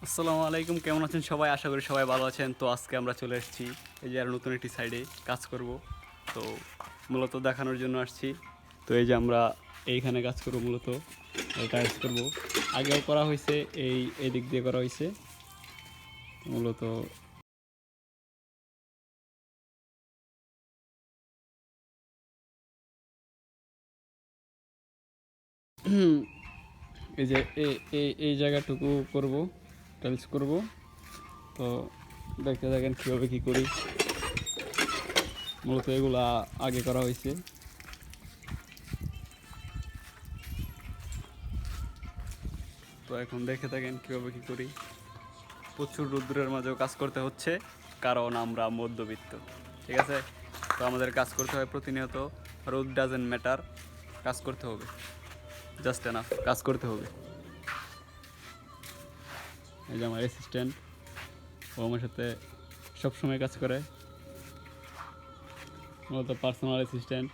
আসসালামু আলাইকুম, কেমন আছেন সবাই? আশা করি সবাই ভালো আছেন। তো আজকে আমরা চলে এসেছি এই যে আর নতুন একটি সাইডে কাজ করব। তো মূলত দেখানোর জন্য আসছি। তো এই যে আমরা এইখানে কাজ করব, মূলত টাইলস করব। আগেও করা হয়েছে, এই দিক দিয়ে করা হয়েছে মূলত। এই যে এই জায়গাটুকু করব, টাইলস করব। তো দেখতে থাকেন কীভাবে কী করি। মূলত এগুলা আগে করা হয়েছে। তো এখন দেখে থাকেন কীভাবে কী করি। প্রচুর রৌদ্রের মাঝেও কাজ করতে হচ্ছে, কারণ আমরা মধ্যবিত্ত। ঠিক আছে, তো আমাদের কাজ করতে হয় প্রতিনিয়ত। রোদ ডাজেন্ট ম্যাটার, কাজ করতে হবে। জাস্ট এনাফ, কাজ করতে হবে। এই যে আমার অ্যাসিস্ট্যান্ট, ও আমার সাথে সবসময় কাজ করে, মূলত পার্সোনাল অ্যাসিস্ট্যান্ট।